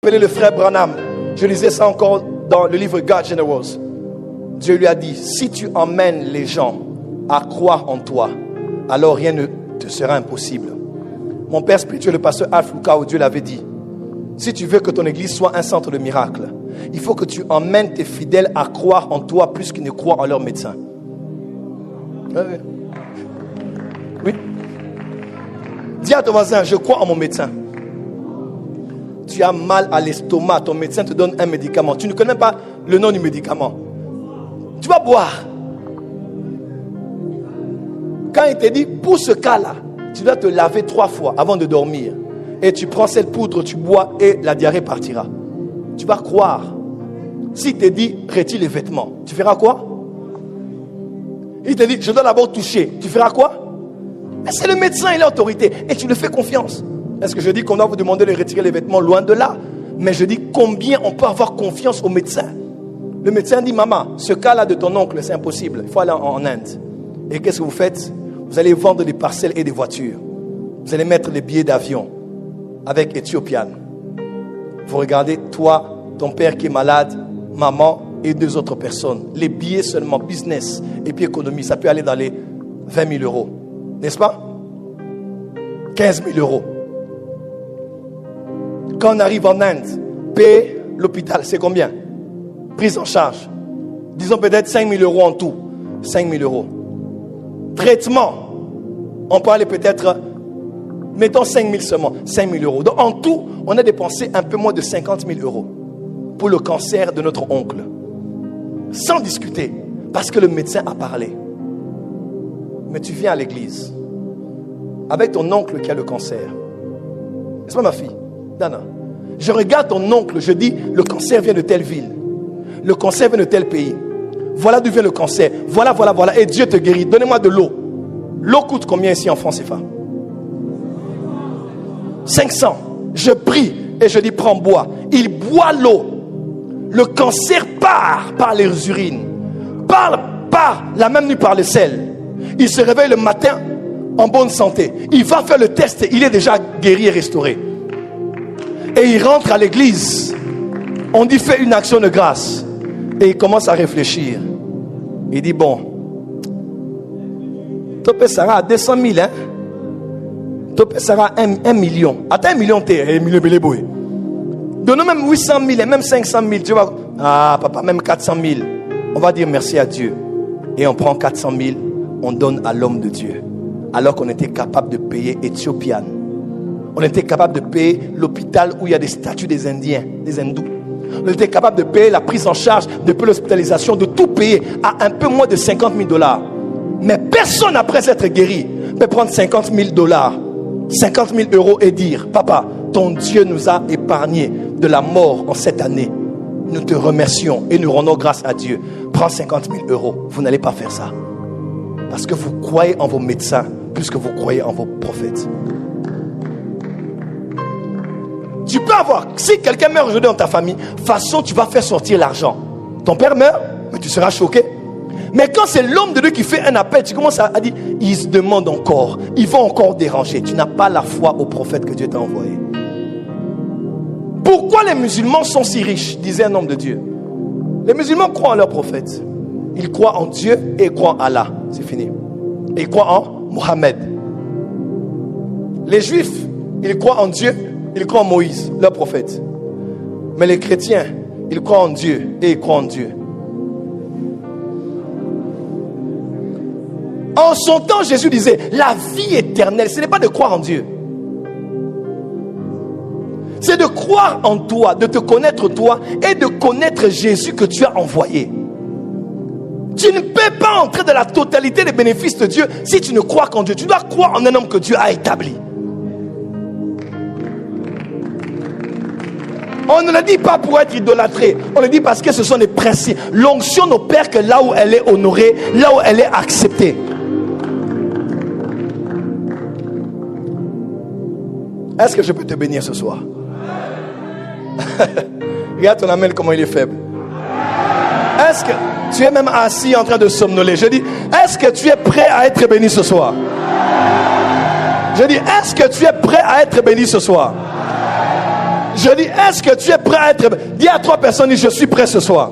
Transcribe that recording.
Appelez le frère Branham. Je lisais ça encore dans le livre God Generals. Dieu lui a dit, si tu emmènes les gens à croire en toi, alors rien ne te sera impossible. Mon père spirituel, le pasteur Alf Lukao, Dieu l'avait dit, si tu veux que ton église soit un centre de miracles, il faut que tu emmènes tes fidèles à croire en toi plus qu'ils ne croient en leur médecin. Oui. Dis à ton voisin, je crois en mon médecin. Tu as mal à l'estomac, ton médecin te donne un médicament. Tu ne connais même pas le nom du médicament. Tu vas boire. Quand il te dit, pour ce cas-là, tu dois te laver 3 fois avant de dormir. Et tu prends cette poudre, tu bois et la diarrhée partira. Tu vas croire. S'il te dit, retire les vêtements, tu feras quoi? Il te dit, je dois d'abord toucher. Tu feras quoi? Mais c'est le médecin, il a l'autorité. Et tu lui fais confiance. Est-ce que je dis qu'on doit vous demander de retirer les vêtements? Loin de là. Mais je dis combien on peut avoir confiance au médecin. Le médecin dit, maman, ce cas-là de ton oncle, c'est impossible. Il faut aller en Inde. Et qu'est-ce que vous faites? Vous allez vendre des parcelles et des voitures. Vous allez mettre les billets d'avion avec Ethiopian. Vous regardez, toi, ton père qui est malade, maman et 2 autres personnes. Les billets seulement, business et puis économie, ça peut aller dans les 20 000 euros. N'est-ce pas? 15 000 euros. Quand on arrive en Inde, payer l'hôpital, c'est combien? Prise en charge. Disons peut-être 5 000 euros en tout. 5 000 euros. Traitement, on peut aller peut-être, mettons 5 000 seulement, 5 000 euros. Donc en tout, on a dépensé un peu moins de 50 000 euros pour le cancer de notre oncle. Sans discuter, parce que le médecin a parlé. Mais tu viens à l'église avec ton oncle qui a le cancer. N'est-ce pas ma fille? Dana. Je regarde ton oncle, je dis, le cancer vient de telle ville. Le cancer vient de tel pays. Voilà d'où vient le cancer. Voilà. Et Dieu te guérit. Donnez-moi de l'eau. L'eau coûte combien ici en France, CFA? 500. Je prie et je dis, prends, bois. Il boit l'eau. Le cancer part par les urines. Part la même nuit par le sel. Il se réveille le matin en bonne santé. Il va faire le test. Il est déjà guéri et restauré. Et il rentre à l'église. On dit, fais une action de grâce. Et il commence à réfléchir. Il dit, bon, Topé Sarah à 200 000, hein? Topé Sarah 1 million. Attends, 1 million, t'es 1 million, beléboué. Donne-nous même 800 000 et même 500 000. Tu vois, ah, papa, même 400 000. On va dire merci à Dieu. Et on prend 400 000, on donne à l'homme de Dieu. Alors qu'on était capable de payer Ethiopian. On était capable de payer l'hôpital où il y a des statues des Indiens, des hindous. On était capable de payer la prise en charge, de payer l'hospitalisation, de tout payer à un peu moins de 50 000 $. Mais personne après être guéri peut prendre 50 000 $, 50 000 euros et dire, papa, ton Dieu nous a épargné de la mort en cette année. Nous te remercions et nous rendons grâce à Dieu. Prends 50 000 euros. Vous n'allez pas faire ça. Parce que vous croyez en vos médecins plus que vous croyez en vos prophètes. Tu peux avoir, si quelqu'un meurt aujourd'hui dans ta famille, façon tu vas faire sortir l'argent. Ton père meurt, mais tu seras choqué. Mais quand c'est l'homme de Dieu qui fait un appel, tu commences à dire, ils se demandent encore, ils vont encore déranger. Tu n'as pas la foi au prophète que Dieu t'a envoyé. Pourquoi les musulmans sont si riches, disait un homme de Dieu? Les musulmans croient en leur prophète. Ils croient en Dieu et ils croient en Allah. C'est fini. Et ils croient en Mohammed. Les juifs, ils croient en Dieu. Ils croient en Moïse, leur prophète. Mais les chrétiens, ils croient en Dieu et ils croient en Dieu. En son temps, Jésus disait, la vie éternelle, ce n'est pas de croire en Dieu. C'est de croire en toi, de te connaître toi et de connaître Jésus que tu as envoyé. Tu ne peux pas entrer dans la totalité des bénéfices de Dieu si tu ne crois qu'en Dieu. Tu dois croire en un homme que Dieu a établi. On ne le dit pas pour être idolâtré. On le dit parce que ce sont des principes. L'onction n'opère que là où elle est honorée, là où elle est acceptée. Est-ce que je peux te bénir ce soir? Regarde ton amène comment il est faible. Est-ce que tu es même assis en train de somnoler? Je dis, est-ce que tu es prêt à être béni ce soir? Je dis, est-ce que tu es prêt à être béni ce soir? Je dis, est-ce que tu es prêt à être... Dis à 3 personnes, dis, je suis prêt ce soir.